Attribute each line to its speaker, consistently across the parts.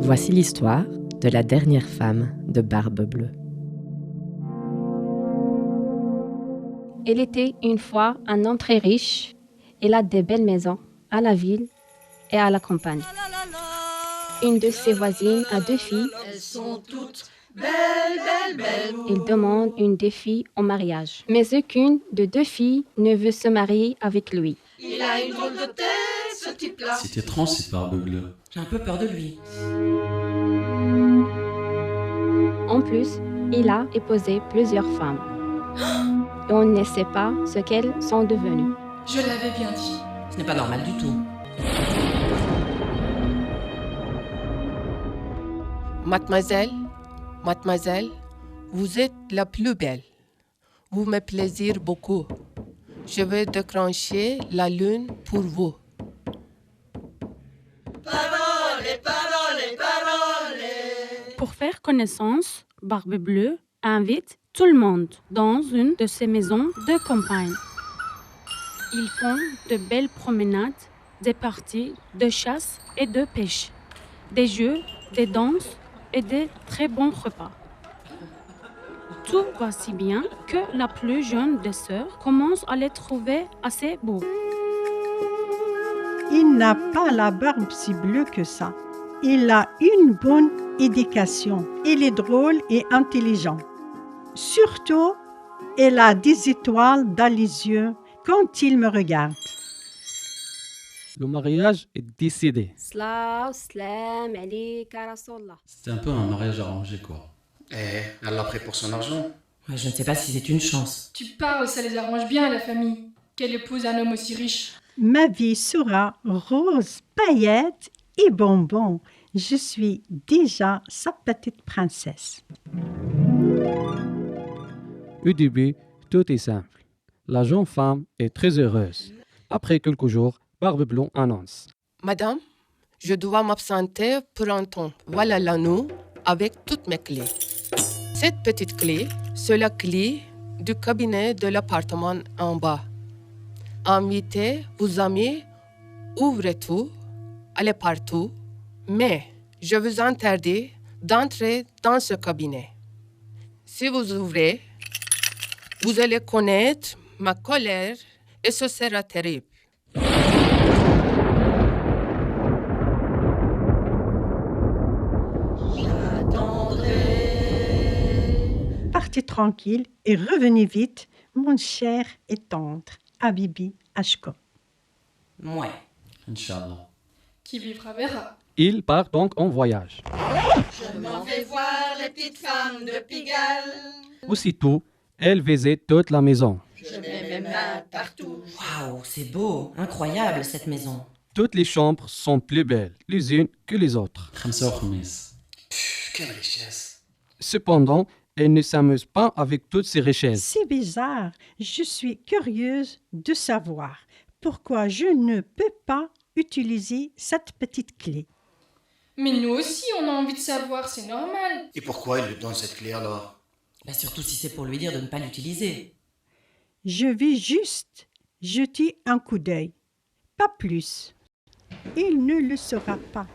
Speaker 1: Voici l'histoire de la dernière femme de Barbe Bleue.
Speaker 2: Il était une fois un homme très riche. Il a de belles maisons à la ville et à la campagne. Une de ses voisines a 2 filles.
Speaker 3: Elles sont toutes belles.
Speaker 2: Il demande une des filles en mariage. Mais aucune de 2 filles ne veut se marier avec lui.
Speaker 3: Il a une drôle de tête, ce type-là.
Speaker 4: C'est étrange, cette Barbe Bleue.
Speaker 5: J'ai un peu peur de lui.
Speaker 2: En plus, il a épousé plusieurs femmes. Et on ne sait pas ce qu'elles sont devenues.
Speaker 3: Je l'avais bien dit.
Speaker 5: Ce n'est pas normal du tout.
Speaker 6: Mademoiselle, vous êtes la plus belle. Vous me plaisir beaucoup. Je vais déclencher la lune pour vous.
Speaker 7: Pour faire connaissance, Barbe Bleue invite tout le monde dans une de ses maisons de campagne. Ils font de belles promenades, des parties de chasse et de pêche, des jeux, des danses et des très bons repas. Tout va si bien que la plus jeune des sœurs commence à les trouver assez beaux.
Speaker 8: Il n'a pas la barbe si bleue que ça. Il a une bonne éducation. Il est drôle et intelligent. Surtout, il a des étoiles dans les yeux quand il me regarde.
Speaker 9: Le mariage est décidé.
Speaker 2: Salam alayka Rasulallah.
Speaker 4: C'était un peu un mariage arrangé, quoi.
Speaker 10: Elle l'a pris pour son argent.
Speaker 5: Ouais, je ne sais pas si c'est une chance.
Speaker 3: Tu parles, ça les arrange bien, la famille. Qu'elle épouse un homme aussi riche.
Speaker 8: Ma vie sera rose, paillettes et bonbons. Je suis déjà sa petite princesse.
Speaker 9: Au début, tout est simple. La jeune femme est très heureuse. Après quelques jours, Barbe Bleue annonce.
Speaker 6: Madame, je dois m'absenter pour un temps. Voilà l'anneau avec toutes mes clés. Cette petite clé, c'est la clé du cabinet de l'appartement en bas. Invitez vos amis, ouvrez tout, allez partout, mais je vous interdis d'entrer dans ce cabinet. Si vous ouvrez, vous allez connaître ma colère et ce sera terrible.
Speaker 8: Partez tranquille et revenez vite, mon cher et tendre Habibi Ashko.
Speaker 5: Ouais.
Speaker 4: Inch'Allah.
Speaker 3: Qui vivra verra.
Speaker 9: Il part donc en voyage.
Speaker 3: Je m'en vais voir les petites femmes de Pigalle.
Speaker 9: Aussitôt, elle visite toute la maison.
Speaker 3: Je mets mes mains partout.
Speaker 5: Waouh, c'est beau, incroyable cette maison.
Speaker 9: Toutes les chambres sont plus belles, les unes que les autres.
Speaker 4: Khamsa wa khamis.
Speaker 10: Quelle richesse.
Speaker 9: Cependant, elle ne s'amuse pas avec toutes ces richesses.
Speaker 8: C'est bizarre, je suis curieuse de savoir pourquoi je ne peux pas utiliser cette petite clé.
Speaker 3: Mais nous aussi, on a envie de savoir, c'est normal.
Speaker 10: Et pourquoi il lui donne cette clé alors?
Speaker 5: Bah surtout si c'est pour lui dire de ne pas l'utiliser.
Speaker 8: Je vais juste jeter un coup d'œil, pas plus. Il ne le saura pas.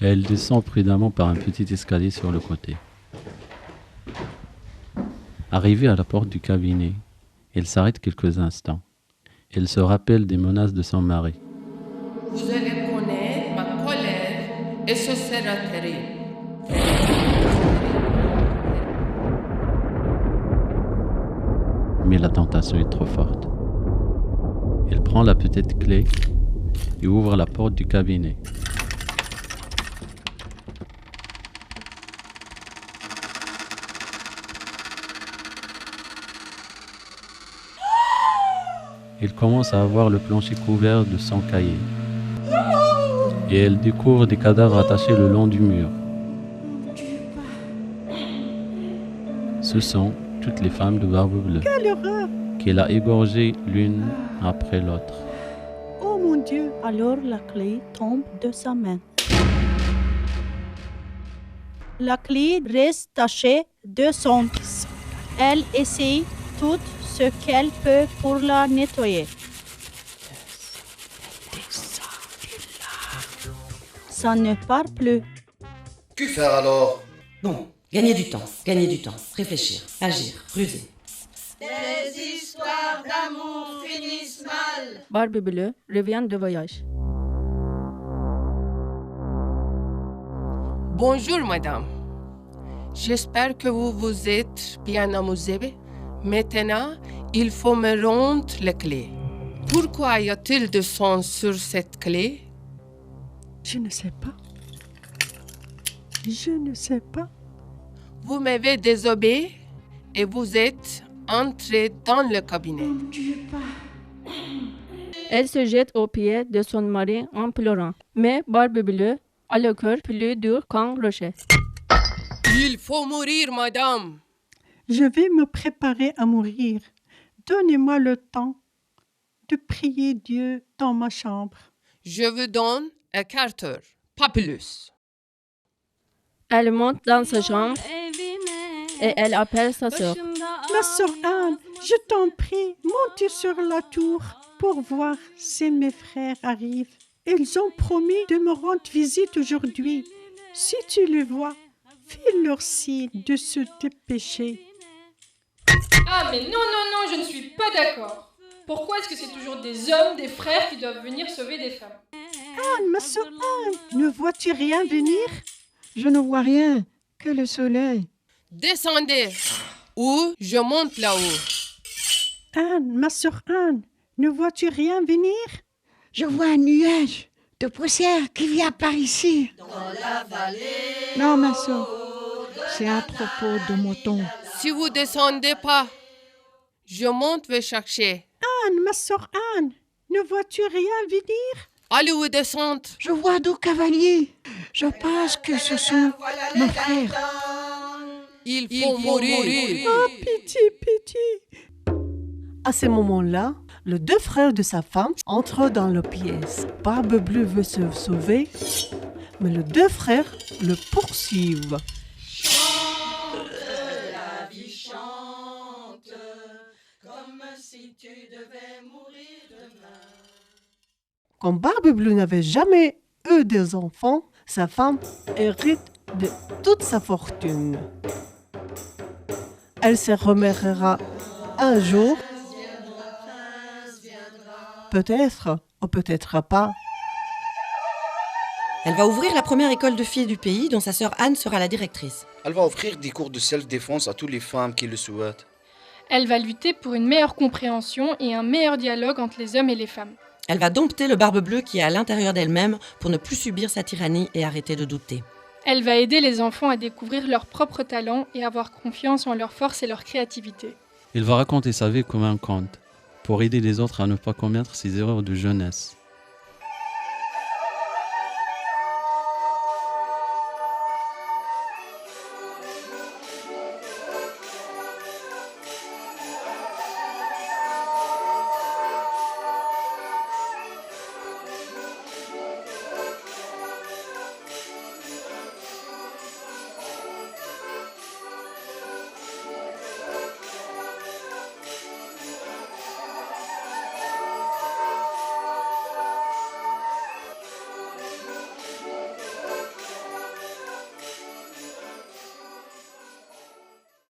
Speaker 4: Elle descend prudemment par un petit escalier sur le côté. Arrivée à la porte du cabinet, elle s'arrête quelques instants. Elle se rappelle des menaces de son mari.
Speaker 6: Vous allez connaître ma colère et ce sera terrible.
Speaker 4: Mais la tentation est trop forte. Elle prend la petite clé et ouvre la porte du cabinet. Elle commence à avoir le plancher couvert de son cahier. Et elle découvre des cadavres attachés le long du mur. Ce sont toutes les femmes de Barbe Bleue
Speaker 8: Quelle horreur!
Speaker 4: qu'elle a égorgées l'une après l'autre.
Speaker 8: Oh mon Dieu!
Speaker 7: Alors la clé tombe de sa main. La clé reste tachée de son sang. Elle essaie tout ce qu'elle peut pour la nettoyer.
Speaker 11: ça ne part plus.
Speaker 10: Que faire alors?
Speaker 5: Bon, gagner du temps, réfléchir, agir, ruser.
Speaker 3: Les histoires d'amour finissent mal.
Speaker 11: Barbie bleue revient de voyage.
Speaker 6: Bonjour, madame. J'espère que vous vous êtes bien amusée. Maintenant, il faut me rendre les clés. Pourquoi y a-t-il de sang sur cette clé?
Speaker 8: Je ne sais pas. Je ne sais pas.
Speaker 6: Vous m'avez désobéi et vous êtes entré dans le cabinet.
Speaker 11: Elle se jette aux pieds de son mari en pleurant. Mais Barbie bleue a le cœur plus dur qu'un rocher.
Speaker 6: Il faut mourir, madame.
Speaker 8: Je vais me préparer à mourir. Donnez-moi le temps de prier Dieu dans ma chambre.
Speaker 6: Je vous donne un quart d'heure, pas plus.
Speaker 11: Elle monte dans sa chambre et elle appelle sa sœur.
Speaker 8: Ma sœur Anne, je t'en prie, monte sur la tour pour voir si mes frères arrivent. Ils ont promis de me rendre visite aujourd'hui. Si tu les vois, fais-leur signe de se dépêcher.
Speaker 12: Ah mais non, je ne suis pas d'accord. Pourquoi est-ce que c'est toujours des hommes, des frères qui doivent venir sauver des femmes?
Speaker 8: Anne, ma sœur Anne, ne vois-tu rien venir?
Speaker 13: Je ne vois rien, que le soleil.
Speaker 6: Descendez, ou je monte là-haut.
Speaker 8: Anne, ma sœur Anne, ne vois-tu rien venir?
Speaker 13: Je vois un nuage de poussière qui vient par ici.
Speaker 3: Dans la vallée.
Speaker 13: Non, ma soeur, c'est un troupeau de moutons.
Speaker 6: Si vous descendez pas, je monte vais chercher.
Speaker 8: Anne, ma sœur Anne, ne vois-tu rien venir?
Speaker 6: Allez-vous descendre?
Speaker 13: Je vois 2 cavaliers. Je pense que ce sont nos frères.
Speaker 6: Il faut mourir.
Speaker 8: Oh, pitié, pitié.
Speaker 14: À ce moment-là, les 2 frères de sa femme entrent dans la pièce. Barbe bleue veut se sauver, mais les 2 frères le poursuivent.
Speaker 3: La vie chante, comme si tu devais mourir demain.
Speaker 14: Comme Barbe bleue n'avait jamais eu des enfants, sa femme hérite de toute sa fortune. Elle se remariera un jour, peut-être ou peut-être pas.
Speaker 5: Elle va ouvrir la première école de filles du pays dont sa sœur Anne sera la directrice.
Speaker 10: Elle va offrir des cours de self-défense à toutes les femmes qui le souhaitent.
Speaker 12: Elle va lutter pour une meilleure compréhension et un meilleur dialogue entre les hommes et les femmes.
Speaker 5: Elle va dompter le Barbe bleue qui est à l'intérieur d'elle-même pour ne plus subir sa tyrannie et arrêter de douter.
Speaker 12: Elle va aider les enfants à découvrir leurs propres talents et avoir confiance en leur force et leur créativité.
Speaker 4: Il va raconter sa vie comme un conte, pour aider les autres à ne pas commettre ses erreurs de jeunesse.